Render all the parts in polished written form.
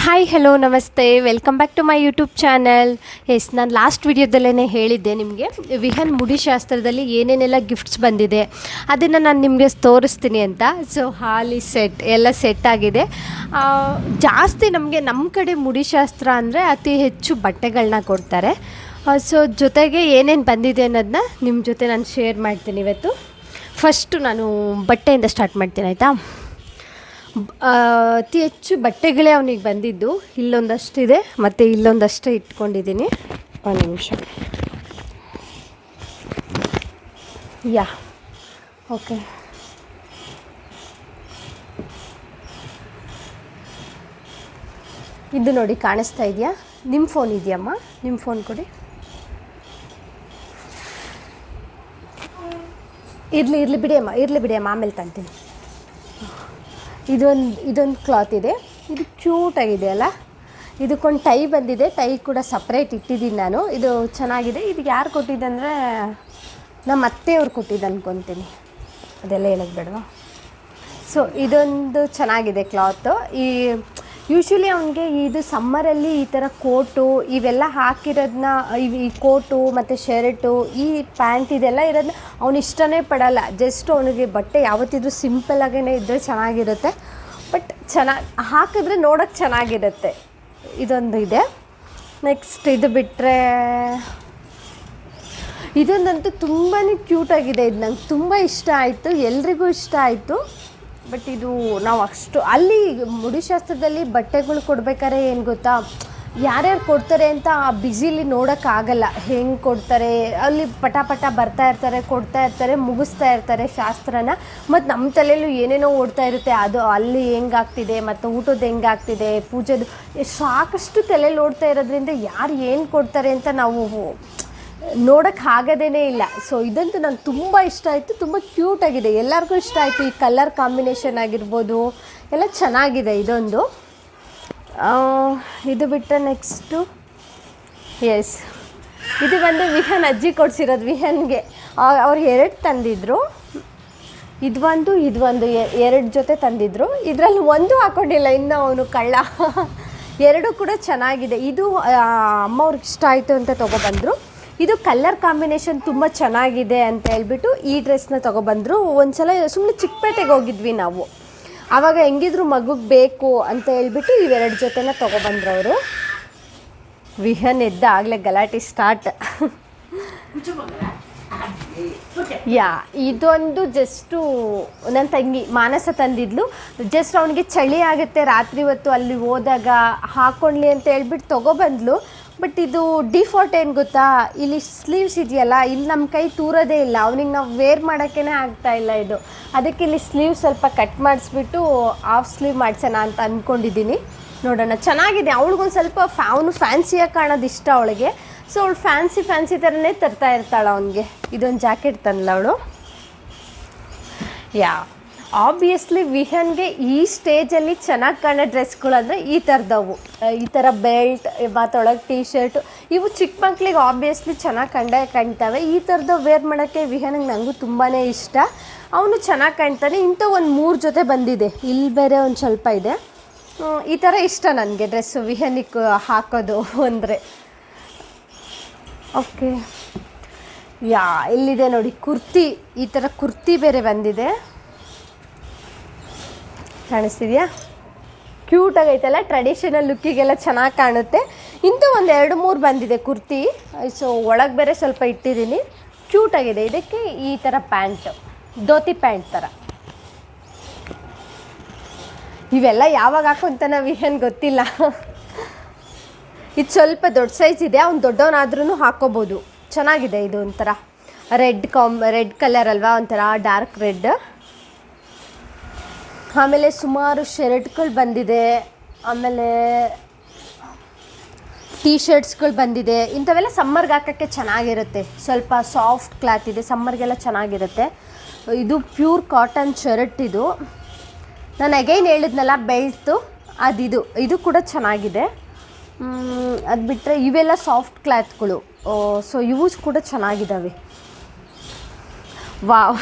Hi hello ನಮಸ್ತೆ, welcome back to my YouTube channel. ನಾನು last ವಿಡಿಯೋದಲ್ಲೇ ಹೇಳಿದ್ದೆ ನಿಮಗೆ ವಿಹನ್ ಮುಡಿಶಾಸ್ತ್ರದಲ್ಲಿ ಏನೇನೆಲ್ಲ ಗಿಫ್ಟ್ಸ್ ಬಂದಿದೆ ಅದನ್ನು ನಾನು ನಿಮಗೆ ತೋರಿಸ್ತೀನಿ ಅಂತ. ಸೊ ಹಾಲಿ ಸೆಟ್ ಎಲ್ಲ ಸೆಟ್ ಆಗಿದೆ. ಜಾಸ್ತಿ ನಮ್ಮ ಕಡೆ ಮುಡಿಶಾಸ್ತ್ರ ಅಂದರೆ ಅತಿ ಹೆಚ್ಚು ಬಟ್ಟೆಗಳನ್ನ ಕೊಡ್ತಾರೆ. ಸೊ ಜೊತೆಗೆ ಏನೇನು ಬಂದಿದೆ ಅನ್ನೋದನ್ನ ನಿಮ್ಮ ಜೊತೆ ನಾನು ಶೇರ್ ಮಾಡ್ತೀನಿ ಇವತ್ತು. ಫಸ್ಟು ನಾನು ಬಟ್ಟೆಯಿಂದ ಸ್ಟಾರ್ಟ್ ಮಾಡ್ತೀನಿ, ಆಯಿತಾ. ಅತಿ ಹೆಚ್ಚು ಬಟ್ಟೆಗಳೇ ಅವನಿಗೆ ಬಂದಿದ್ದು. ಇಲ್ಲೊಂದಷ್ಟಿದೆ ಮತ್ತು ಇಲ್ಲೊಂದಷ್ಟೇ ಇಟ್ಕೊಂಡಿದ್ದೀನಿ. ಒಂದು ನಿಮಿಷ. ಯಾ ಓಕೆ. ಇದು ನೋಡಿ, ಕಾಣಿಸ್ತಾ ಇದೆಯಾ? ನಿಮ್ಮ ಫೋನ್ ಇದೆಯಮ್ಮ? ನಿಮ್ಮ ಫೋನ್ ಕೊಡಿ. ಇರಲಿ ಬಿಡಿ ಅಮ್ಮ, ಆಮೇಲೆ ತಂತೀನಿ. ಇದೊಂದು ಕ್ಲಾತ್ ಇದೆ. ಇದು ಕ್ಯೂಟಾಗಿದೆ ಅಲ್ಲ. ಇದಕ್ಕೊಂದು ಟೈ ಬಂದಿದೆ. ಟೈ ಕೂಡ ಸಪ್ರೇಟ್ ಇಟ್ಟಿದ್ದೀನಿ ನಾನು. ಇದು ಚೆನ್ನಾಗಿದೆ. ಇದು ಯಾರು ಕೊಟ್ಟಿದ್ದೆ ಅಂದರೆ ನಮ್ಮ ಅತ್ತೆಯವ್ರು ಕೊಟ್ಟಿದ್ದು ಅಂದ್ಕೊತೀನಿ. ಅದೆಲ್ಲ ಹೇಳೋದು ಬೇಡವಾ? ಸೊ ಇದೊಂದು ಚೆನ್ನಾಗಿದೆ ಕ್ಲಾತು. ಯೂಶ್ವಲಿ ಅವನಿಗೆ ಇದು ಸಮ್ಮರಲ್ಲಿ ಈ ಥರ ಕೋಟು ಇವೆಲ್ಲ ಹಾಕಿರೋದನ್ನ, ಈ ಕೋಟು ಮತ್ತು ಶರ್ಟು, ಈ ಪ್ಯಾಂಟ್ ಇದೆಲ್ಲ ಇರೋದನ್ನ ಅವನು ಇಷ್ಟನೇ ಪಡಲ್ಲ. ಜಸ್ಟ್ ಅವನಿಗೆ ಬಟ್ಟೆ ಯಾವತ್ತಿದ್ರೂ ಸಿಂಪಲ್ಲಾಗೇ ಇದ್ದರೆ ಚೆನ್ನಾಗಿರುತ್ತೆ. ಬಟ್ ಹಾಕಿದ್ರೆ ನೋಡೋಕ್ಕೆ ಚೆನ್ನಾಗಿರುತ್ತೆ. ಇದೊಂದು ಇದೆ. ನೆಕ್ಸ್ಟ್ ಇದು ಬಿಟ್ಟರೆ ಇದೊಂದಂತೂ ತುಂಬಾ ಕ್ಯೂಟಾಗಿದೆ. ಇದು ನಂಗೆ ತುಂಬ ಇಷ್ಟ ಆಯಿತು, ಎಲ್ರಿಗೂ ಇಷ್ಟ ಆಯಿತು. ಬಟ್ ಇದು ನಾವು ಅಲ್ಲಿ ಮುಡಿಶಾಸ್ತ್ರದಲ್ಲಿ ಬಟ್ಟೆಗಳು ಕೊಡ್ಬೇಕಾದ್ರೆ ಏನು ಗೊತ್ತಾ, ಯಾರ್ಯಾರು ಕೊಡ್ತಾರೆ ಅಂತ ಆ ಬ್ಯುಸಿಲಿ ನೋಡೋಕ್ಕಾಗಲ್ಲ. ಹೆಂಗೆ ಕೊಡ್ತಾರೆ, ಅಲ್ಲಿ ಪಟ ಬರ್ತಾ ಇರ್ತಾರೆ, ಕೊಡ್ತಾ ಇರ್ತಾರೆ, ಮುಗಿಸ್ತಾ ಇರ್ತಾರೆ ಶಾಸ್ತ್ರನ. ಮತ್ತು ನಮ್ಮ ತಲೆಯಲ್ಲೂ ಏನೇನೋ ಓಡ್ತಾ ಇರುತ್ತೆ. ಅದು ಅಲ್ಲಿ ಹೆಂಗಾಗ್ತಿದೆ, ಮತ್ತು ಊಟದ್ದು ಹೆಂಗಾಗ್ತಿದೆ, ಪೂಜೆದು ಸಾಕಷ್ಟು ತಲೆಯಲ್ಲಿ ಓಡ್ತಾ ಇರೋದ್ರಿಂದ ಯಾರು ಏನು ಕೊಡ್ತಾರೆ ಅಂತ ನಾವು ನೋಡೋಕ್ಕೆ ಆಗೋದೇ ಇಲ್ಲ. ಸೊ ಇದಂತೂ ನಂಗೆ ತುಂಬ ಇಷ್ಟ ಆಯಿತು. ತುಂಬ ಕ್ಯೂಟಾಗಿದೆ, ಎಲ್ಲರಿಗೂ ಇಷ್ಟ ಆಯಿತು. ಈ ಕಲರ್ ಕಾಂಬಿನೇಷನ್ ಆಗಿರ್ಬೋದು ಎಲ್ಲ ಚೆನ್ನಾಗಿದೆ. ಇದೊಂದು ಇದು ಬಿಟ್ಟರೆ ನೆಕ್ಸ್ಟು ಇದು ಬಂದು ವಿಹನ್ ಅಜ್ಜಿ ಕೊಡಿಸಿರೋದು. ವಿಹನ್ಗೆ ಅವ್ರು 2 ತಂದಿದ್ರು. ಇದು ಒಂದು 2 ಜೊತೆ ತಂದಿದ್ರು. ಇದರಲ್ಲಿ ಒಂದು ಹಾಕ್ಕೊಂಡಿಲ್ಲ ಇನ್ನು ಅವನು ಕಳ್ಳ. 2 ಕೂಡ ಚೆನ್ನಾಗಿದೆ. ಇದು ಅಮ್ಮವ್ರಿಗೆ ಇಷ್ಟ ಆಯಿತು ಅಂತ ತೊಗೊಬಂದರು. ಇದು ಕಲರ್ ಕಾಂಬಿನೇಷನ್ ತುಂಬ ಚೆನ್ನಾಗಿದೆ ಅಂತ ಹೇಳ್ಬಿಟ್ಟು ಈ ಡ್ರೆಸ್ನ ತೊಗೊಬಂದರು. ಒಂದು ಸಲ ಸುಮ್ಮನೆ ಚಿಕ್ಕಪೇಟೆಗೆ ಹೋಗಿದ್ವಿ ನಾವು. ಆವಾಗ ಹೆಂಗಿದ್ರು ಮಗುಗೆ ಬೇಕು ಅಂತ ಹೇಳ್ಬಿಟ್ಟು ಈ 2 ಜೊತೆನ ತೊಗೊಬಂದ್ರು ಅವರು. ವಿಹನ್ ಎದ್ದ ಆಗಲೇ ಗಲಾಟೆ ಸ್ಟಾರ್ಟ್. ಇದೊಂದು ಜಸ್ಟು ನನ್ನ ತಂಗಿ ಮಾನಸ ತಂದಿದ್ಲು. ಜಸ್ಟ್ ಅವನಿಗೆ ಚಳಿ ಆಗುತ್ತೆ ರಾತ್ರಿ ಹೊತ್ತು ಅಲ್ಲಿ ಹೋದಾಗ ಹಾಕ್ಕೊಳ್ಳಿ ಅಂತ ಹೇಳ್ಬಿಟ್ಟು ತೊಗೊಬಂದ್ಲು. ಬಟ್ ಇದು ಡಿಫಾಲ್ಟ್ ಏನು ಗೊತ್ತಾ, ಇಲ್ಲಿ ಸ್ಲೀವ್ಸ್ ಇದೆಯಲ್ಲ, ಇಲ್ಲಿ ನಮ್ಮ ಕೈ ತೂರೋದೇ ಇಲ್ಲ. ಅವನಿಗೆ ನಾವು ವೇರ್ ಮಾಡೋಕ್ಕೇ ಆಗ್ತಾಯಿಲ್ಲ ಇದು. ಅದಕ್ಕೆ ಇಲ್ಲಿ ಸ್ಲೀವ್ ಸ್ವಲ್ಪ ಕಟ್ ಮಾಡಿಸ್ಬಿಟ್ಟು ಹಾಫ್ ಸ್ಲೀವ್ ಮಾಡಿಸೋಣ ಅಂತ ಅಂದ್ಕೊಂಡಿದ್ದೀನಿ. ನೋಡೋಣ, ಚೆನ್ನಾಗಿದೆ. ಅವಳಿಗೊಂದು ಸ್ವಲ್ಪ ಅವನು ಫ್ಯಾನ್ಸಿಯಾಗಿ ಕಾಣೋದು ಇಷ್ಟ ಅವಳಿಗೆ. ಸೊ ಅವಳು ಫ್ಯಾನ್ಸಿ ಥರನೇ ತರ್ತಾ ಇರ್ತಾಳೆ ಅವನಿಗೆ. ಇದೊಂದು ಜಾಕೆಟ್ ತಂದಲ್ಲ ಅವಳು. ಆಬ್ವಿಯಸ್ಲಿ ವಿಹನ್ಗೆ ಈ ಸ್ಟೇಜಲ್ಲಿ ಚೆನ್ನಾಗಿ ಕಾಣೋ ಡ್ರೆಸ್ಗಳಂದರೆ ಈ ಥರದವು. ಈ ಥರ ಬೆಲ್ಟ್ ಮತ್ತೊಳಗೆ ಟೀ ಶರ್ಟು, ಇವು ಚಿಕ್ಕ ಮಕ್ಳಿಗೆ ಆಬ್ವಿಯಸ್ಲಿ ಚೆನ್ನಾಗಿ ಕಾಣ್ತವೆ. ಈ ಥರದ್ದು ವೇರ್ ಮಾಡೋಕ್ಕೆ ವಿಹನ್ಗೆ ನನಗೂ ತುಂಬಾ ಇಷ್ಟ. ಅವನು ಚೆನ್ನಾಗಿ ಕಾಣ್ತಾನೆ. ಇಂಥ ಒಂದು 3 ಜೊತೆ ಬಂದಿದೆ. ಇಲ್ಲಿ ಬೇರೆ ಒಂದು ಸ್ವಲ್ಪ ಇದೆ. ಈ ಥರ ಇಷ್ಟ ನನಗೆ ಡ್ರೆಸ್ಸು ವಿಹನಿಗೆ ಹಾಕೋದು ಅಂದರೆ. ಓಕೆ, ಇಲ್ಲಿದೆ ನೋಡಿ ಕುರ್ತಿ. ಈ ಥರ ಕುರ್ತಿ ಬೇರೆ ಬಂದಿದೆ. ಕಾಣಿಸ್ತಿದೆಯಾ? ಕ್ಯೂಟಾಗೈತಲ್ಲ, ಟ್ರೆಡಿಷನಲ್ ಲುಕ್ಕಿಗೆಲ್ಲ ಚೆನ್ನಾಗಿ ಕಾಣುತ್ತೆ. ಇಂಥ ಒಂದು 2-3 ಬಂದಿದೆ ಕುರ್ತಿ. ಸೊ ಒಳಗೆ ಬೇರೆ ಸ್ವಲ್ಪ ಇಟ್ಟಿದ್ದೀನಿ. ಕ್ಯೂಟಾಗಿದೆ. ಇದಕ್ಕೆ ಈ ಥರ ಪ್ಯಾಂಟು, ಧೋತಿ ಪ್ಯಾಂಟ್ ಥರ. ಇವೆಲ್ಲ ಯಾವಾಗ ಹಾಕೊಂತಾನ ವಿಹನ್ ಗೊತ್ತಿಲ್ಲ. ಇದು ಸ್ವಲ್ಪ ದೊಡ್ಡ ಸೈಜ್ ಇದೆ. ಅವ್ನು ದೊಡ್ಡವನಾದ್ರೂ ಹಾಕ್ಕೋಬೋದು. ಚೆನ್ನಾಗಿದೆ. ಇದು ಒಂಥರ ರೆಡ್ ಕಲರ್ ಅಲ್ವಾ, ಒಂಥರ ಡಾರ್ಕ್ ರೆಡ್. ಆಮೇಲೆ ಸುಮಾರು ಶರ್ಟ್ಗಳು ಬಂದಿದೆ. ಆಮೇಲೆ ಟೀ ಶರ್ಟ್ಸ್ಗಳು ಬಂದಿದೆ. ಇಂಥವೆಲ್ಲ ಸಮ್ಮರ್ಗೆ ಹಾಕೋಕ್ಕೆ ಚೆನ್ನಾಗಿರುತ್ತೆ. ಸ್ವಲ್ಪ ಸಾಫ್ಟ್ ಕ್ಲಾತ್ ಇದೆ, ಸಮ್ಮರ್ಗೆಲ್ಲ ಚೆನ್ನಾಗಿರುತ್ತೆ. ಇದು ಪ್ಯೂರ್ ಕಾಟನ್ ಶರ್ಟ್. ಇದು ನಾನು ಅಗೈನ್ ಹೇಳಿದ್ನಲ್ಲ ಬೆಲ್ಟು, ಇದು ಕೂಡ ಚೆನ್ನಾಗಿದೆ. ಅದು ಬಿಟ್ಟರೆ ಇವೆಲ್ಲ ಸಾಫ್ಟ್ ಕ್ಲಾತ್ಗಳು. ಸೊ ಇವು ಕೂಡ ಚೆನ್ನಾಗಿದ್ದಾವೆ. ವಾವ್,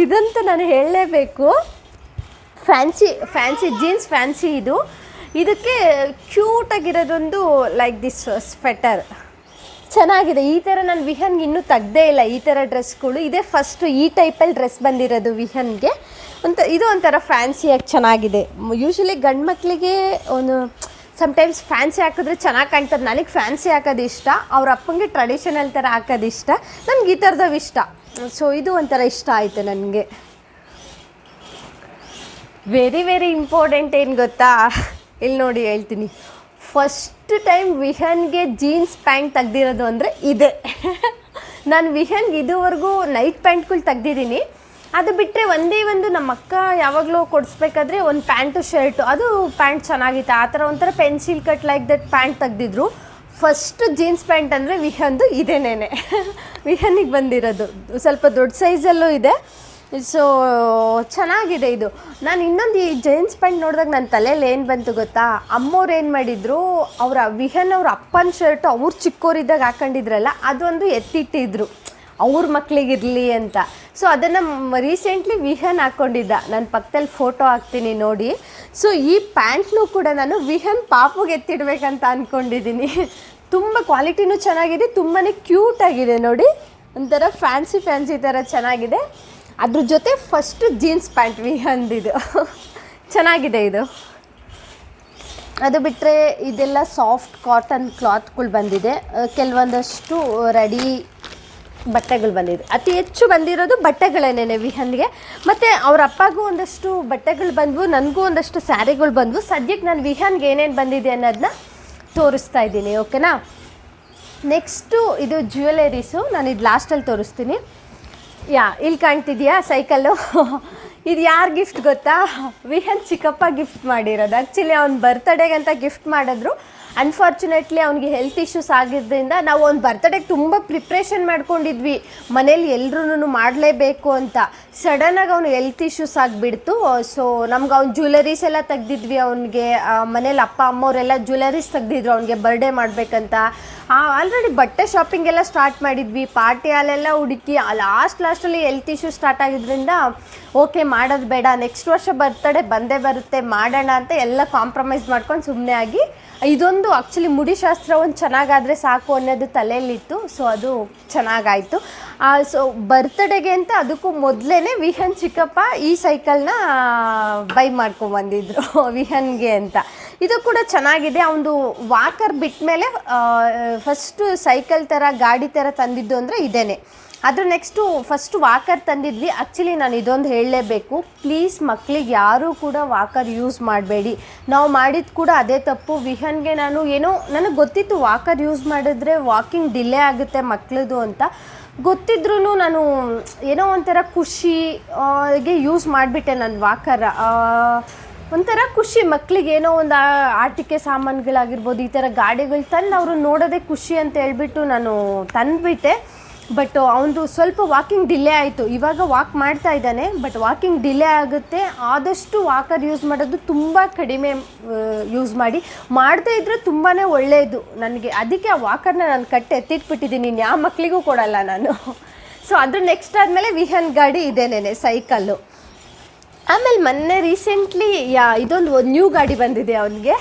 ಇದಂತೂ ನಾನು ಹೇಳಲೇಬೇಕು. ಫ್ಯಾನ್ಸಿ ಜೀನ್ಸ್ ಫ್ಯಾನ್ಸಿ ಇದು. ಇದಕ್ಕೆ ಕ್ಯೂಟಾಗಿರೋದೊಂದು ಲೈಕ್ ದಿಸ್ ಸ್ವೆಟರ್ ಚೆನ್ನಾಗಿದೆ. ಈ ಥರ ನಾನು ವಿಹನ್ಗೆ ಇನ್ನೂ ತೆಗ್ದೇ ಇಲ್ಲ ಈ ಥರ ಡ್ರೆಸ್ಗಳು. ಇದೇ ಫಸ್ಟು ಈ ಟೈಪಲ್ಲಿ ಡ್ರೆಸ್ ಬಂದಿರೋದು ವಿಹನ್ಗೆ. ಇದು ಒಂಥರ ಫ್ಯಾನ್ಸಿಯಾಗಿ ಚೆನ್ನಾಗಿದೆ. ಯೂಶ್ವಲಿ ಗಂಡು ಮಕ್ಕಳಿಗೆ ಒಂದು ಸಮ್ಟೈಮ್ಸ್ ಫ್ಯಾನ್ಸಿ ಹಾಕಿದ್ರೆ ಚೆನ್ನಾಗಿ ಕಾಣ್ತದೆ. ನನಗೆ ಫ್ಯಾನ್ಸಿ ಹಾಕೋದು ಇಷ್ಟ, ಅವ್ರ ಅಪ್ಪಂಗೆ ಟ್ರೆಡಿಷನಲ್ ಥರ ಹಾಕೋದು ಇಷ್ಟ, ನನಗೆ ಈ ಥರದವು ಇಷ್ಟ. ಸೊ ಇದು ಒಂಥರ ಇಷ್ಟ ಆಯಿತು ನನಗೆ. ವೆರಿ ವೆರಿ ಇಂಪಾರ್ಟೆಂಟ್ ಏನು ಗೊತ್ತಾ, ಇಲ್ಲಿ ನೋಡಿ ಹೇಳ್ತೀನಿ. ಫಸ್ಟ್ ಟೈಮ್ ವಿಹನ್ಗೆ ಜೀನ್ಸ್ ಪ್ಯಾಂಟ್ ತೆಗ್ದಿರೋದು ಅಂದರೆ ಇದೆ. ನಾನು ವಿಹನ್ಗೆ ಇದುವರೆಗೂ ನೈಟ್ ಪ್ಯಾಂಟ್ಗಳು ತೆಗ್ದಿದ್ದೀನಿ. ಅದು ಬಿಟ್ಟರೆ ಒಂದೇ ಒಂದು ನಮ್ಮ ಅಕ್ಕ ಯಾವಾಗಲೂ ಕೊಡಿಸ್ಬೇಕಾದ್ರೆ ಒಂದು ಪ್ಯಾಂಟು ಶರ್ಟು, ಅದು ಪ್ಯಾಂಟ್ ಚೆನ್ನಾಗಿತ್ತು. ಆ ಥರ ಒಂಥರ pencil cut like that pant ತೆಗ್ದಿದ್ರು. ಫಸ್ಟ್ ಜೀನ್ಸ್ ಪ್ಯಾಂಟ್ ಅಂದರೆ ವಿಹನ್ದು ಇದೇನೇನೆ. ವಿಹನ್ನಿಗೆ ಬಂದಿರೋದು ಸ್ವಲ್ಪ ದೊಡ್ಡ ಸೈಜಲ್ಲೂ ಇದೆ. ಸೊ ಚೆನ್ನಾಗಿದೆ ಇದು. ನಾನು ಇನ್ನೊಂದು ಈ ಜೀನ್ಸ್ ಪ್ಯಾಂಟ್ ನೋಡಿದಾಗ ನನ್ನ ತಲೆಯಲ್ಲಿ ಏನು ಬಂತು ಗೊತ್ತಾ, ಅಮ್ಮವ್ರು ಏನು ಮಾಡಿದರು, ವಿಹನ್ ಅವ್ರ ಅಪ್ಪನ ಶರ್ಟು ಅವ್ರು ಚಿಕ್ಕವರಿದ್ದಾಗ ಹಾಕೊಂಡಿದ್ರಲ್ಲ, ಅದೊಂದು ಎತ್ತಿಟ್ಟಿದ್ರು ಅವ್ರ ಮಕ್ಕಳಿಗಿರಲಿ ಅಂತ. ಸೊ ಅದನ್ನು ರೀಸೆಂಟ್ಲಿ ವಿಹನ್ ಹಾಕ್ಕೊಂಡಿದ್ದ. ನಾನು ಪಕ್ಕದಲ್ಲಿ ಫೋಟೋ ಹಾಕ್ತೀನಿ ನೋಡಿ. ಸೊ ಈ ಪ್ಯಾಂಟ್ನೂ ಕೂಡ ನಾನು ವಿಹನ್ ಪಾಪುಗೆ ಎತ್ತಿಡ್ಬೇಕಂತ ಅಂದ್ಕೊಂಡಿದ್ದೀನಿ. ತುಂಬ ಕ್ವಾಲಿಟಿನೂ ಚೆನ್ನಾಗಿದೆ, ತುಂಬಾ ಕ್ಯೂಟಾಗಿದೆ ನೋಡಿ. ಒಂಥರ ಫ್ಯಾನ್ಸಿ ಥರ ಚೆನ್ನಾಗಿದೆ. ಅದ್ರ ಜೊತೆ ಫಸ್ಟ್ ಜೀನ್ಸ್ ಪ್ಯಾಂಟ್ ವಿಹನ್ದಿದು ಚೆನ್ನಾಗಿದೆ ಇದು. ಅದು ಬಿಟ್ಟರೆ ಇದೆಲ್ಲ ಸಾಫ್ಟ್ ಕಾಟನ್ ಕ್ಲಾತ್ಗಳು ಬಂದಿದೆ. ಕೆಲವೊಂದಷ್ಟು ರೆಡಿ ಬಟ್ಟೆಗಳು ಬಂದಿದೆ. ಅತಿ ಹೆಚ್ಚು ಬಂದಿರೋದು ಬಟ್ಟೆಗಳೇನೆ ವಿಹನ್ಗೆ. ಮತ್ತು ಅವ್ರ ಅಪ್ಪಗೂ ಒಂದಷ್ಟು ಬಟ್ಟೆಗಳು ಬಂದವು, ನನಗೂ ಒಂದಷ್ಟು ಸ್ಯಾರಿಗಳು ಬಂದವು. ಸದ್ಯಕ್ಕೆ ನಾನು ವಿಹನ್ಗೆ ಏನೇನು ಬಂದಿದೆ ಅನ್ನೋದನ್ನ ತೋರಿಸ್ತಾ ಇದ್ದೀನಿ, ಓಕೆನಾ. ನೆಕ್ಸ್ಟು ಇದು ಜ್ಯುವೆಲರೀಸು, ನಾನು ಇದು ಲಾಸ್ಟಲ್ಲಿ ತೋರಿಸ್ತೀನಿ. ಇಲ್ಲಿ ಕಾಣ್ತಿದೆಯಾ ಸೈಕಲ್ಲು? ಇದು ಯಾರು ಗಿಫ್ಟ್ ಗೊತ್ತಾ, ವಿಹನ್ ಚಿಕ್ಕಪ್ಪ ಗಿಫ್ಟ್ ಮಾಡಿರೋದು. ಆ್ಯಕ್ಚುಲಿ ಅವ್ನ ಬರ್ತಡೇಗೆ ಅಂತ ಗಿಫ್ಟ್ ಮಾಡಿದ್ರು. ಅನ್ಫಾರ್ಚುನೇಟ್ಲಿ ಅವ್ನಿಗೆ ಹೆಲ್ತ್ ಇಶ್ಯೂಸ್ ಆಗಿದ್ದರಿಂದ ನಾವು ಅವ್ನ ಬರ್ತಡೇಗೆ ತುಂಬ ಪ್ರಿಪ್ರೇಷನ್ ಮಾಡ್ಕೊಂಡಿದ್ವಿ, ಮನೇಲಿ ಎಲ್ರೂ ಮಾಡಲೇಬೇಕು ಅಂತ. ಸಡನ್ನಾಗಿ ಅವ್ನು ಹೆಲ್ತ್ ಇಶ್ಯೂಸ್ ಆಗಿಬಿಡ್ತು. ಸೊ ನಮ್ಗೆ ಅವ್ನ ಜ್ಯುವೆಲರೀಸ್ ಎಲ್ಲ ತೆಗ್ದಿದ್ವಿ. ಅವ್ನಿಗೆ ಮನೇಲಿ ಅಪ್ಪ ಅಮ್ಮವರೆಲ್ಲ ಜ್ಯುವೆಲರೀಸ್ ತೆಗ್ದಿದ್ರು ಅವ್ನಿಗೆ ಬರ್ಡೇ ಮಾಡಬೇಕಂತ. ಆಲ್ರೆಡಿ ಬಟ್ಟೆ ಶಾಪಿಂಗ್ ಎಲ್ಲ ಸ್ಟಾರ್ಟ್ ಮಾಡಿದ್ವಿ, ಪಾರ್ಟಿ ಹಾಲೆಲ್ಲ ಹುಡುಕಿ. ಲಾಸ್ಟಲ್ಲಿ ಹೆಲ್ತ್ ಇಶ್ಯೂ ಸ್ಟಾರ್ಟ್ ಆಗಿದ್ದರಿಂದ ಓಕೆ ಮಾಡೋದು ಬೇಡ, ನೆಕ್ಸ್ಟ್ ವರ್ಷ ಬರ್ತಡೇ ಬಂದೇ ಬರುತ್ತೆ ಮಾಡೋಣ ಅಂತ ಎಲ್ಲ ಕಾಂಪ್ರಮೈಸ್ ಮಾಡ್ಕೊಂಡು ಸುಮ್ಮನೆ ಆಗಿ. ಇದೊಂದು ಆ್ಯಕ್ಚುಲಿ ಮುಡಿಶಾಸ್ತ್ರ ಒಂದು ಚೆನ್ನಾಗಾದರೆ ಸಾಕು ಅನ್ನೋದು ತಲೆಯಲ್ಲಿತ್ತು. ಸೊ ಅದು ಚೆನ್ನಾಗಾಯಿತು. ಸೊ ಬರ್ತಡೇಗೆ ಅಂತ ಅದಕ್ಕೂ ಮೊದಲೇ ವಿಹನ್ ಚಿಕ್ಕಪ್ಪ ಈ ಸೈಕಲ್ನ ಬೈ ಮಾಡ್ಕೊಂಬಂದಿದ್ರು ವಿಹನ್ಗೆ ಅಂತ. ಇದು ಕೂಡ ಚೆನ್ನಾಗಿದೆ. ಅವನು ವಾಕರ್ ಬಿಟ್ಟ ಮೇಲೆ ಫಸ್ಟು ಸೈಕಲ್ ಥರ ಗಾಡಿ ಥರ ತಂದಿದ್ದು ಅಂದರೆ ಇದೇನೆ. ಅದ್ರ ನೆಕ್ಸ್ಟು ಫಸ್ಟು ವಾಕರ್ ತಂದಿದ್ವಿ. ಆ್ಯಕ್ಚುಲಿ ನಾನು ಇದೊಂದು ಹೇಳಲೇಬೇಕು, ಪ್ಲೀಸ್ ಮಕ್ಕಳಿಗೆ ಯಾರೂ ಕೂಡ ವಾಕರ್ ಯೂಸ್ ಮಾಡಬೇಡಿ. ನಾವು ಮಾಡಿದ್ದು ಕೂಡ ಅದೇ ತಪ್ಪು. ವಿಹನ್ಗೆ ನನಗೆ ಗೊತ್ತಿತ್ತು ವಾಕರ್ ಯೂಸ್ ಮಾಡಿದ್ರೆ ವಾಕಿಂಗ್ ಡಿಲೇ ಆಗುತ್ತೆ ಮಕ್ಕಳದು ಅಂತ ಗೊತ್ತಿದ್ರೂ ನಾನು ಏನೋ ಒಂಥರ ಖುಷಿಗೆ ಯೂಸ್ ಮಾಡಿಬಿಟ್ಟೆ ನಾನು ವಾಕರ್. ಒಂಥರ ಖುಷಿ ಮಕ್ಕಳಿಗೆ, ಏನೋ ಒಂದು ಆಟಿಕೆ ಸಾಮಾನುಗಳಾಗಿರ್ಬೋದು, ಈ ಥರ ಗಾಡಿಗಳು ತಂದು ಅವರು ನೋಡೋದೇ ಖುಷಿ ಅಂತ ಹೇಳ್ಬಿಟ್ಟು ನಾನು ತಂದುಬಿಟ್ಟೆ. ಬಟ್ ಅವನದು ಸ್ವಲ್ಪ ವಾಕಿಂಗ್ ಡಿಲೇ ಆಯಿತು. ಇವಾಗ ವಾಕ್ ಮಾಡ್ತಾ ಇದ್ದಾನೆ, ಬಟ್ ವಾಕಿಂಗ್ ಡಿಲೇ ಆಗುತ್ತೆ. ಆದಷ್ಟು ವಾಕರ್ ಯೂಸ್ ಮಾಡೋದು ತುಂಬ ಕಡಿಮೆ ಯೂಸ್ ಮಾಡದೇ ಇದ್ದರೆ ತುಂಬಾ ಒಳ್ಳೆಯದು ನನಗೆ. ಅದಕ್ಕೆ ಆ ವಾಕರ್ನ ನಾನು ಎತ್ತಿಟ್ಬಿಟ್ಟಿದ್ದೀನಿ, ಇನ್ನು ಯಾವ ಮಕ್ಕಳಿಗೂ ಕೊಡಲ್ಲ ನಾನು. ಸೊ ಅದು ನೆಕ್ಸ್ಟ್ ಆದಮೇಲೆ ವಿಹನ್ ಗಾಡಿ ಇದೇನೇನೆ ಸೈಕಲ್ಲು. ಆಮೇಲೆ ಮೊನ್ನೆ ರೀಸೆಂಟ್ಲಿ ಇದೊಂದು ನ್ಯೂ ಗಾಡಿ ಬಂದಿದೆ ಅವನಿಗೆ.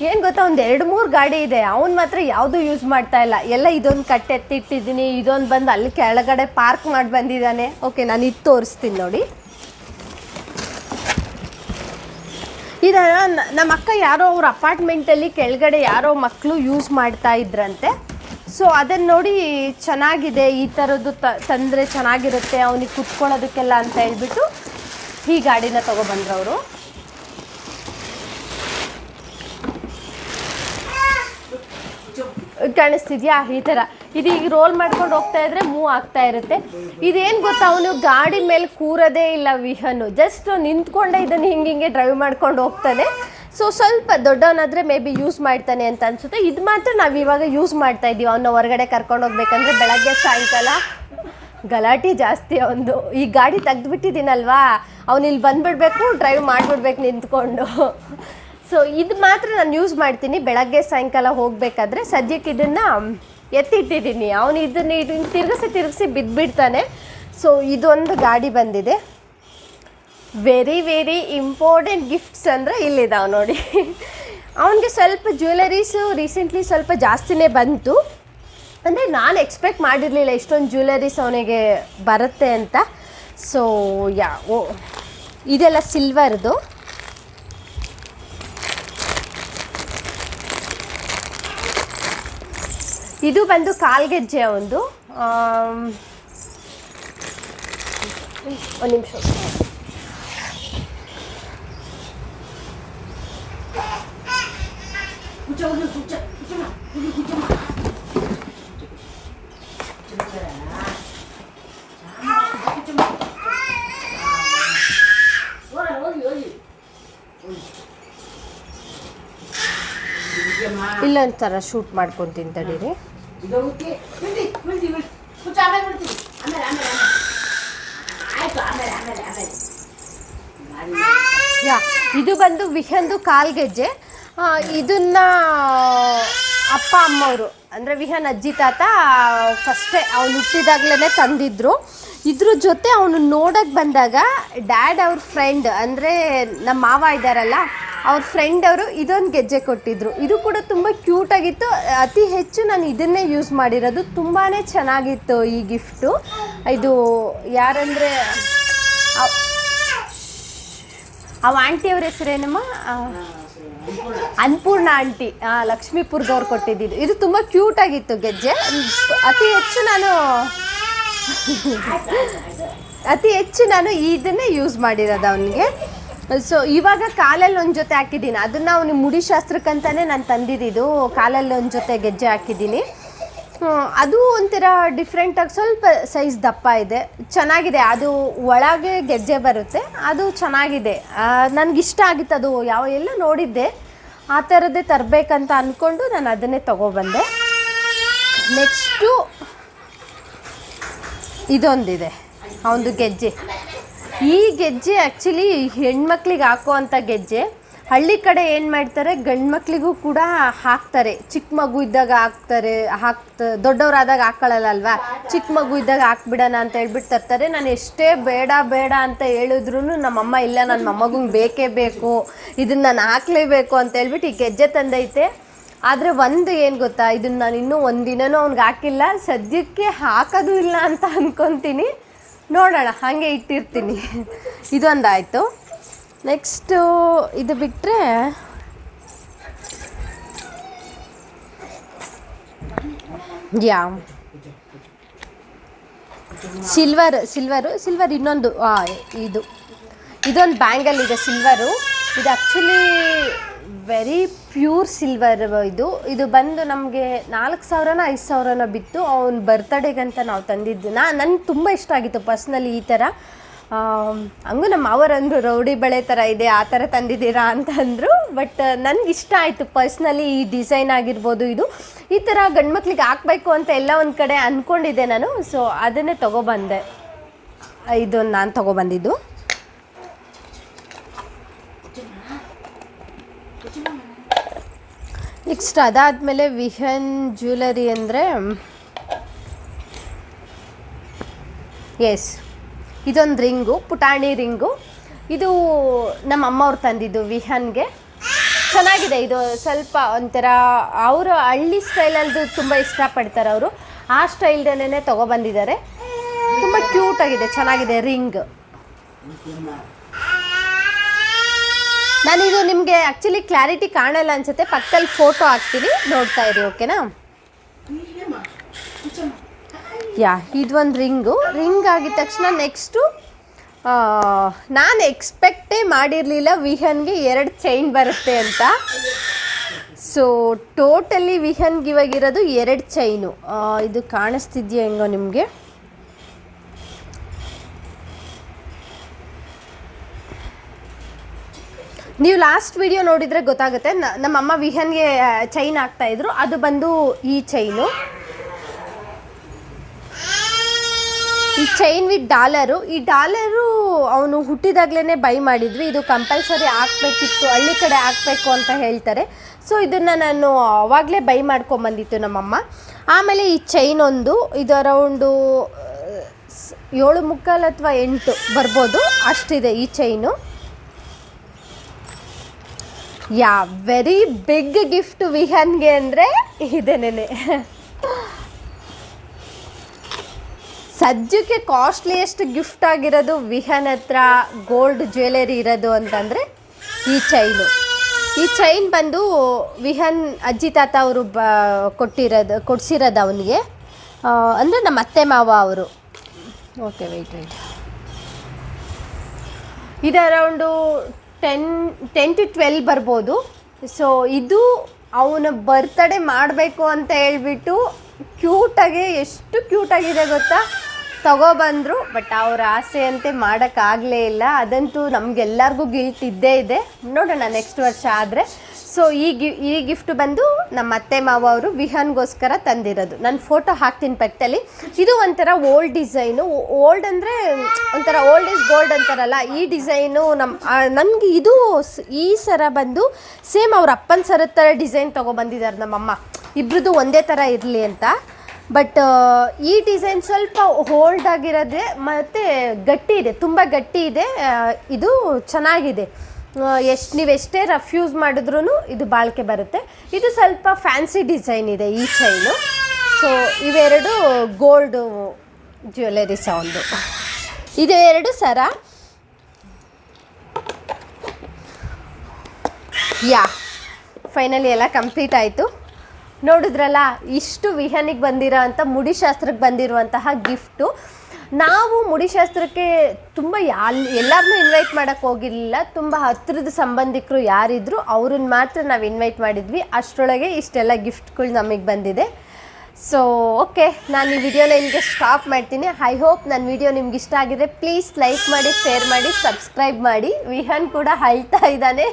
ಏನು ಗೊತ್ತಾ, ಒಂದು 2-3 ಗಾಡಿ ಇದೆ, ಅವ್ನು ಮಾತ್ರ ಯಾವುದೂ ಯೂಸ್ ಮಾಡ್ತಾ ಇಲ್ಲ. ಎಲ್ಲ ಇದೊಂದು ಎತ್ತಿಟ್ಟಿದ್ದೀನಿ, ಇದೊಂದು ಬಂದು ಅಲ್ಲಿ ಕೆಳಗಡೆ ಪಾರ್ಕ್ ಮಾಡಿ ಬಂದಿದ್ದಾನೆ. ಓಕೆ, ನಾನು ಇದು ತೋರಿಸ್ತೀನಿ ನೋಡಿ. ಇದನ್ನು ನಮ್ಮ ಅಕ್ಕ ಯಾರೋ ಅವ್ರ ಅಪಾರ್ಟ್ಮೆಂಟಲ್ಲಿ ಕೆಳಗಡೆ ಯಾರೋ ಮಕ್ಕಳು ಯೂಸ್ ಮಾಡ್ತಾ ಇದ್ರಂತೆ. ಸೊ ಅದನ್ನು ನೋಡಿ ಚೆನ್ನಾಗಿದೆ, ಈ ಥರದ್ದು ತಂದರೆ ಚೆನ್ನಾಗಿರುತ್ತೆ ಅವನಿಗೆ ಕುತ್ಕೊಳ್ಳೋದಕ್ಕೆಲ್ಲ ಅಂತ ಹೇಳ್ಬಿಟ್ಟು ಈ ಗಾಡಿನ ತೊಗೊಬಂದ್ರು ಅವರು. ಕಾಣಿಸ್ತಿದ್ಯಾ ಈ ಥರ? ಇದು ಈಗ ರೋಲ್ ಮಾಡ್ಕೊಂಡು ಹೋಗ್ತಾ ಇದ್ರೆ ಮೂವ್ ಆಗ್ತಾ ಇರುತ್ತೆ. ಇದೇನು ಗೊತ್ತಾ, ಅವನು ಗಾಡಿ ಮೇಲೆ ಕೂರೋದೇ ಇಲ್ಲ ವಿಹನ್ನು, ಜಸ್ಟ್ ನಿಂತ್ಕೊಂಡೇ ಇದನ್ನು ಹಿಂಗೆ ಡ್ರೈವ್ ಮಾಡ್ಕೊಂಡು ಹೋಗ್ತಾನೆ. ಸೊ ಸ್ವಲ್ಪ ದೊಡ್ಡವನಾದರೆ ಮೇ ಬಿ ಯೂಸ್ ಮಾಡ್ತಾನೆ ಅಂತ ಅನಿಸುತ್ತೆ. ಇದು ಮಾತ್ರ ನಾವು ಇವಾಗ ಯೂಸ್ ಮಾಡ್ತಾ ಇದ್ದೀವಿ. ಅವನ್ನ ಹೊರಗಡೆ ಕರ್ಕೊಂಡು ಹೋಗ್ಬೇಕಂದ್ರೆ ಬೆಳಗ್ಗೆ ಸಾಯಂಕಾಲ ಗಲಾಟೆ ಜಾಸ್ತಿ ಅವನು. ಈ ಗಾಡಿ ತೆಗ್ದುಬಿಟ್ಟಿದ್ದೀನಲ್ವಾ, ಅವನು ಇಲ್ಲಿ ಬಂದುಬಿಡ್ಬೇಕು, ಡ್ರೈವ್ ಮಾಡಿಬಿಡ್ಬೇಕು ನಿಂತ್ಕೊಂಡು. ಸೊ ಇದು ಮಾತ್ರ ನಾನು ಯೂಸ್ ಮಾಡ್ತೀನಿ ಬೆಳಗ್ಗೆ ಸಾಯಂಕಾಲ ಹೋಗಬೇಕಾದ್ರೆ. ಸದ್ಯಕ್ಕೆ ಇದನ್ನು ಎತ್ತಿಟ್ಟಿದ್ದೀನಿ. ಅವನು ಇದನ್ನು ತಿರುಗಿಸಿ ಬಿದ್ದುಬಿಡ್ತಾನೆ. ಸೊ ಇದೊಂದು ಗಾಡಿ ಬಂದಿದೆ. ವೆರಿ ವೆರಿ ಇಂಪಾರ್ಟೆಂಟ್ ಗಿಫ್ಟ್ಸ್ ಅಂದರೆ ಇಲ್ಲಿದ್ದಾವೆ ನೋಡಿ. ಅವನಿಗೆ ಸ್ವಲ್ಪ ಜ್ಯುವೆಲರೀಸು ರೀಸೆಂಟ್ಲಿ ಸ್ವಲ್ಪ ಜಾಸ್ತಿನೇ ಬಂತು. ಅಂದರೆ ನಾನು ಎಕ್ಸ್ಪೆಕ್ಟ್ ಮಾಡಿರಲಿಲ್ಲ ಇಷ್ಟೊಂದು ಜ್ಯುವೆಲರೀಸ್ ಅವನಿಗೆ ಬರುತ್ತೆ ಅಂತ. ಸೊ ಇದೆಲ್ಲ ಸಿಲ್ವರ್ದು. ಇದು ಬಂದು ಕಾಲ್ಗೆಜ್ಜೆ ಒಂದು ನಿಮಿಷ. ಇಲ್ಲೊಂಥರ ಶೂಟ್ ಮಾಡ್ಕೊತೀನಿ ತಡೀರಿ. ಇದು ಬಂದು ವಿಹಂದು ಕಾಲ್ಗೆಜ್ಜೆ. ಇದನ್ನ ಅಪ್ಪ ಅಮ್ಮವರು ಅಂದರೆ ವಿಹನ್ ಅಜ್ಜಿ ತಾತ ಫಸ್ಟೇ ಅವ್ನು ಹುಟ್ಟಿದಾಗ್ಲೇ ತಂದಿದ್ರು. ಇದ್ರ ಜೊತೆ ಅವನು ನೋಡೋಕ್ಕೆ ಬಂದಾಗ ಡ್ಯಾಡ್ ಅವ್ರ ಫ್ರೆಂಡ್ ಅಂದರೆ ನಮ್ಮ ಮಾವ ಇದ್ದಾರಲ್ಲ ಅವ್ರ ಫ್ರೆಂಡ್ ಅವರು ಇದೊಂದು ಗೆಜ್ಜೆ ಕೊಟ್ಟಿದ್ರು. ಇದು ಕೂಡ ತುಂಬ ಕ್ಯೂಟಾಗಿತ್ತು. ಅತಿ ಹೆಚ್ಚು ನಾನು ಇದನ್ನೇ ಯೂಸ್ ಮಾಡಿರೋದು. ತುಂಬಾ ಚೆನ್ನಾಗಿತ್ತು ಈ ಗಿಫ್ಟು. ಇದು ಯಾರಂದರೆ ಅವ ಆಂಟಿಯವ್ರ ಹೆಸರೇನಮ್ಮ? ಅನ್ನಪೂರ್ಣ ಆಂಟಿ, ಲಕ್ಷ್ಮೀಪುರದವ್ರು ಕೊಟ್ಟಿದ್ದು. ಇದು ತುಂಬ ಕ್ಯೂಟಾಗಿತ್ತು ಗೆಜ್ಜೆ. ಅತಿ ಹೆಚ್ಚು ನಾನು ಇದನ್ನೇ ಯೂಸ್ ಮಾಡಿರೋದು ಅವನಿಗೆ. ಸೊ ಇವಾಗ ಕಾಲಲ್ಲಿ ಒಂದು ಜೊತೆ ಹಾಕಿದ್ದೀನಿ. ಅದನ್ನು ಅವನಿಗೆ ಮುಡಿ ಶಾಸ್ತ್ರಕ್ಕಂತಲೇ ನಾನು ತಂದಿದ್ದು. ಕಾಲಲ್ಲಿ ಒಂದು ಜೊತೆ ಗೆಜ್ಜೆ ಹಾಕಿದ್ದೀನಿ. ಅದು ಒಂಥರ ಡಿಫ್ರೆಂಟಾಗಿ ಸ್ವಲ್ಪ ಸೈಜ್ ದಪ್ಪ ಇದೆ, ಚೆನ್ನಾಗಿದೆ. ಅದು ಒಳಗೆ ಗೆಜ್ಜೆ ಬರುತ್ತೆ, ಅದು ಚೆನ್ನಾಗಿದೆ. ನನಗಿಷ್ಟ ಆಗಿತ್ತು. ಅದು ಎಲ್ಲ ನೋಡಿದ್ದೆ ಆ ಥರದ್ದೇ ತರಬೇಕಂತ ಅಂದ್ಕೊಂಡು ನಾನು ಅದನ್ನೇ ತೊಗೊಬಂದೆ. ನೆಕ್ಸ್ಟು ಇದೊಂದಿದೆ ಅವನದು ಗೆಜ್ಜೆ. ಈ ಗೆಜ್ಜೆ ಆ್ಯಕ್ಚುಲಿ ಹೆಣ್ಮಕ್ಳಿಗೆ ಹಾಕುವಂಥ ಗೆಜ್ಜೆ. ಹಳ್ಳಿ ಕಡೆ ಏನು ಮಾಡ್ತಾರೆ, ಗಂಡು ಮಕ್ಳಿಗೂ ಕೂಡ ಹಾಕ್ತಾರೆ. ಚಿಕ್ಕ ಮಗು ಇದ್ದಾಗ ದೊಡ್ಡವರಾದಾಗ ಹಾಕ್ಕೊಳ್ಳಲ್ಲ ಅಲ್ವಾ. ಚಿಕ್ಕ ಮಗು ಇದ್ದಾಗ ಹಾಕ್ಬಿಡೋಣ ಅಂತ ಹೇಳ್ಬಿಟ್ಟು ತರ್ತಾರೆ. ನಾನು ಎಷ್ಟೇ ಬೇಡ ಅಂತ ಹೇಳಿದ್ರು ನಮ್ಮಮ್ಮ ಇಲ್ಲ, ನನ್ನ ಮೊಮ್ಮಗಂಗೆ ಬೇಕೇ ಬೇಕು, ಇದನ್ನು ನಾನು ಹಾಕಲೇಬೇಕು ಅಂತ ಹೇಳ್ಬಿಟ್ಟು ಈ ಗೆಜ್ಜೆ ತಂದೈತೆ. ಆದರೆ ಒಂದು ಏನು ಗೊತ್ತಾ, ಇದನ್ನು ನಾನು ಇನ್ನೂ ಒಂದಿನನೂ ಅವ್ನಿಗೆ ಹಾಕಿಲ್ಲ. ಸದ್ಯಕ್ಕೆ ಹಾಕೋದು ಇಲ್ಲ ಅಂತ ಅಂದ್ಕೊತೀನಿ. ನೋಡೋಣ, ಹಾಗೆ ಇಟ್ಟಿರ್ತೀನಿ. ಇದೊಂದಾಯಿತು. ನೆಕ್ಸ್ಟು ಇದು ಬಿಟ್ಟರೆ ಸಿಲ್ವರ್ ಇನ್ನೊಂದು ಇದೊಂದು ಬ್ಯಾಂಗಲ್ ಇದೆ ಸಿಲ್ವರು. ಇದು ಆ್ಯಕ್ಚುಲಿ ವೆರಿ ಪ್ಯೂರ್ ಸಿಲ್ವರ್. ಇದು ಬಂದು ನಮಗೆ 4,000 5,000 ಬಿತ್ತು. ಅವ್ನ ಬರ್ತಡೇಗಂತ ನಾವು ತಂದಿದ್ದು. ನನಗೆ ತುಂಬ ಇಷ್ಟ ಆಗಿತ್ತು ಪರ್ಸ್ನಲಿ ಈ ಥರ. ಹಂಗೂ ನಮ್ಮ ಅವರಂದರು ರೌಡಿ ಬಳೆ ಥರ ಇದೆ, ಆ ಥರ ತಂದಿದ್ದೀರಾ ಅಂತ ಅಂದರು. ಬಟ್ ನನಗಿಷ್ಟ ಆಯಿತು ಪರ್ಸ್ನಲಿ. ಈ ಡಿಸೈನ್ ಆಗಿರ್ಬೋದು, ಇದು ಈ ಥರ ಗಂಡು ಮಕ್ಳಿಗೆ ಹಾಕಬೇಕು ಅಂತ ಎಲ್ಲ ಒಂದು ಕಡೆ ಅಂದ್ಕೊಂಡಿದ್ದೆ ನಾನು. ಸೊ ಅದನ್ನೇ ತೊಗೊಬಂದೆ. ಇದೊಂದು ನಾನು ತೊಗೊಬಂದಿದ್ದು. ನೆಕ್ಸ್ಟ್ ಅದಾದಮೇಲೆ ವಿಹನ್ ಜ್ಯುವೆಲರಿ ಅಂದರೆ ಇದೊಂದು ರಿಂಗು, ಪುಟಾಣಿ ರಿಂಗು. ಇದು ನಮ್ಮ ಅಮ್ಮವ್ರು ತಂದಿದ್ದು ವಿಹನ್ಗೆ. ಚೆನ್ನಾಗಿದೆ. ಇದು ಸ್ವಲ್ಪ ಒಂಥರ ಅವರು ಹಳ್ಳಿ ಸ್ಟೈಲಲ್ಲಿ ತುಂಬ ಇಷ್ಟಪಡ್ತಾರೆ ಅವರು. ಆ ಸ್ಟೈಲ್ದನ್ನೇ ತೊಗೊಬಂದಿದ್ದಾರೆ. ತುಂಬ ಕ್ಯೂಟಾಗಿದೆ, ಚೆನ್ನಾಗಿದೆ ರಿಂಗ್. ನಾನಿದು ನಿಮಗೆ ಆ್ಯಕ್ಚುಲಿ ಕ್ಲಾರಿಟಿ ಕಾಣಲ್ಲ ಅನಿಸುತ್ತೆ, ಪಕ್ಕದಲ್ಲಿ ಫೋಟೋ ಹಾಕ್ತೀನಿ, ನೋಡ್ತಾ ಇರಿ, ಓಕೆನಾ? ಇದೊಂದು ರಿಂಗ್ ಆಗಿದ ತಕ್ಷಣ ನೆಕ್ಸ್ಟು ನಾನು ಎಕ್ಸ್ಪೆಕ್ಟೇ ಮಾಡಿರಲಿಲ್ಲ ವಿಹನ್ಗೆ 2 ಚೈನ್ ಬರುತ್ತೆ ಅಂತ. ಸೊ ಟೋಟಲಿ ವಿಹನ್ಗೆ ಇವಾಗಿರೋದು 2 ಚೈನು. ಇದು ಕಾಣಿಸ್ತಿದ್ಯಾ ಹೆಂಗೋ ನಿಮಗೆ? ನೀವು ಲಾಸ್ಟ್ ವಿಡಿಯೋ ನೋಡಿದರೆ ಗೊತ್ತಾಗುತ್ತೆ. ನಮ್ಮಮ್ಮ ವಿಹನ್ಗೆ ಚೈನ್ ಹಾಕ್ತಾಯಿದ್ರು. ಅದು ಬಂದು ಈ ಚೈನು. ಈ ಚೈನ್ ವಿತ್ ಡಾಲರು. ಈ ಡಾಲರು ಅವನು ಹುಟ್ಟಿದಾಗಲೇ ಬೈ ಮಾಡಿದ್ವಿ. ಇದು ಕಂಪಲ್ಸರಿ ಹಾಕ್ಬೇಕಿತ್ತು, ಹಳ್ಳಿ ಕಡೆ ಹಾಕಬೇಕು ಅಂತ ಹೇಳ್ತಾರೆ. ಸೊ ಇದನ್ನು ನಾನು ಆವಾಗಲೇ ಬೈ ಮಾಡ್ಕೊಂಬಂದಿತ್ತು ನಮ್ಮಮ್ಮ. ಆಮೇಲೆ ಈ ಚೈನ್ ಒಂದು, ಇದು ಅರೌಂಡು 7.25 ಅಥವಾ 8 ಬರ್ಬೋದು, ಅಷ್ಟಿದೆ ಈ ಚೈನು. ಯಾ ವೆರಿ ಬಿಗ್ ಗಿಫ್ಟ್ ವಿಹಾನ್ಗೆ ಅಂದರೆ ಇದೇನೇನೆ. ಸದ್ಯಕ್ಕೆ ಕಾಸ್ಟ್ಲಿಯೆಸ್ಟ್ ಗಿಫ್ಟ್ ಆಗಿರೋದು ವಿಹಾನ್ ಹತ್ರ ಗೋಲ್ಡ್ ಜ್ಯುವೆಲರಿ ಇರೋದು ಅಂತಂದರೆ ಈ ಚೈನು. ಈ ಚೈನ್ ಬಂದು ವಿಹಾನ್ ಅಜ್ಜಿ ತಾತ ಅವರು ಕೊಡಿಸಿರೋದು ಅವನಿಗೆ, ಅಂದರೆ ನಮ್ಮ ಅತ್ತೆ ಮಾವ ಅವರು. ಓಕೆ ವೆಯ್ಟ್ ಇದು ಅರೌಂಡು 10 to 12 ಬರ್ಬೋದು. ಸೊ ಇದು ಅವನ ಬರ್ತ್ಡೇ ಮಾಡಬೇಕು ಅಂತ ಹೇಳ್ಬಿಟ್ಟು ಕ್ಯೂಟಾಗಿ, ಎಷ್ಟು ಕ್ಯೂಟಾಗಿದೆ ಗೊತ್ತಾ, ತಗೊಬಂದರು. ಬಟ್ ಅವ್ರ ಆಸೆಯಂತೆ ಮಾಡೋಕ್ಕಾಗಲೇ ಇಲ್ಲ. ಅದಂತೂ ನಮಗೆಲ್ಲರಿಗೂ ಗಿಲ್ಟ್ ಇದ್ದೇ ಇದೆ. ನೋಡೋಣ ನೆಕ್ಸ್ಟ್ ವರ್ಷ ಆದರೆ. ಸೊ ಈ ಗಿಫ್ಟ್ ಬಂದು ನಮ್ಮ ಅತ್ತೆ ಮಾವ ಅವರು ವಿಹಾನ್ಗೋಸ್ಕರ ತಂದಿರೋದು. ನಾನು ಫೋಟೋ ಹಾಕ್ತೀನಿ ಪಕ್ಕದಲ್ಲಿ. ಇದು ಒಂಥರ ಓಲ್ಡ್ ಡಿಸೈನು. ಓಲ್ಡ್ ಅಂದರೆ ಒಂಥರ ಓಲ್ಡ್ ಈಸ್ ಗೋಲ್ಡ್ ಅಂತಾರಲ್ಲ, ಈ ಡಿಸೈನು ನನಗೆ ಇದು ಈ ಸರ ಬಂದು ಸೇಮ್ ಅವ್ರ ಅಪ್ಪನ ಸರದ ಥರ ಡಿಸೈನ್ ತೊಗೊಬಂದಿದ್ದಾರೆ ನಮ್ಮಮ್ಮ. ಇಬ್ರದ್ದು ಒಂದೇ ಥರ ಇರಲಿ ಅಂತ. ಬಟ್ ಈ ಡಿಸೈನ್ ಸ್ವಲ್ಪ ಹೋಲ್ಡ್ ಆಗಿರೋದೆ ಮತ್ತು ಗಟ್ಟಿ ಇದೆ, ತುಂಬ ಗಟ್ಟಿ ಇದೆ. ಇದು ಚೆನ್ನಾಗಿದೆ. ನೀವೆಷ್ಟೇ ರಫ್ ಯೂಸ್ ಮಾಡಿದ್ರೂ ಇದು ಬಾಳಿಕೆ ಬರುತ್ತೆ. ಇದು ಸ್ವಲ್ಪ ಫ್ಯಾನ್ಸಿ ಡಿಸೈನ್ ಇದೆ ಈ ಚೈನು. ಸೊ ಇವೆರಡು ಗೋಲ್ಡು ಜ್ಯುವೆಲರೀಸ್ ಒಂದು. ಇದು 2 ಸರ. ಯಾ ಫೈನಲಿ ಎಲ್ಲ ಕಂಪ್ಲೀಟ್ ಆಯಿತು. ನೋಡಿದ್ರಲ್ಲ, ಇಷ್ಟು ವಿಹಾನಿಗೆ ಬಂದಿರೋ ಅಂಥ ಮುಡಿಶಾಸ್ತ್ರಕ್ಕೆ ಬಂದಿರುವಂತಹ ಗಿಫ್ಟು. ನಾವು ಮುಡಿಶಾಸ್ತ್ರಕ್ಕೆ ತುಂಬ ಎಲ್ಲರನ್ನೂ ಇನ್ವೈಟ್ ಮಾಡೋಕ್ಕೆ ಹೋಗಿರಲಿಲ್ಲ. ತುಂಬ ಹತ್ತಿರದ ಸಂಬಂಧಿಕರು ಯಾರಿದ್ರು ಅವ್ರನ್ನ ಮಾತ್ರ ನಾವು ಇನ್ವೈಟ್ ಮಾಡಿದ್ವಿ. ಅಷ್ಟರೊಳಗೆ ಇಷ್ಟೆಲ್ಲ ಗಿಫ್ಟ್ಗಳು ನಮಗೆ ಬಂದಿದೆ. ಸೊ ಓಕೆ, ನಾನು ಈ ವಿಡಿಯೋನ ಇಲ್ಲಿಗೆ ಸ್ಟಾಪ್ ಮಾಡ್ತೀನಿ. ಐ ಹೋಪ್ ನನ್ನ ವಿಡಿಯೋ ನಿಮ್ಗೆ ಇಷ್ಟ ಆಗಿದ್ರೆ ಪ್ಲೀಸ್ ಲೈಕ್ ಮಾಡಿ, ಶೇರ್ ಮಾಡಿ, ಸಬ್ಸ್ಕ್ರೈಬ್ ಮಾಡಿ. ವಿಹಾನ್ ಕೂಡ ಅಳ್ತಾ ಇದ್ದಾನೆ.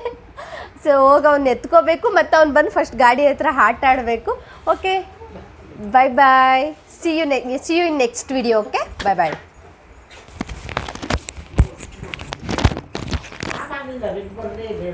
ಸೊ ಹೋಗಿ ಅವ್ನು ಎತ್ಕೋಬೇಕು ಮತ್ತು ಅವ್ನು ಬಂದು ಫಸ್ಟ್ ಗಾಡಿ ಹತ್ರ ಆಟ ಆಡಬೇಕು. Okay, bye bye. See you in next video. Okay, bye bye.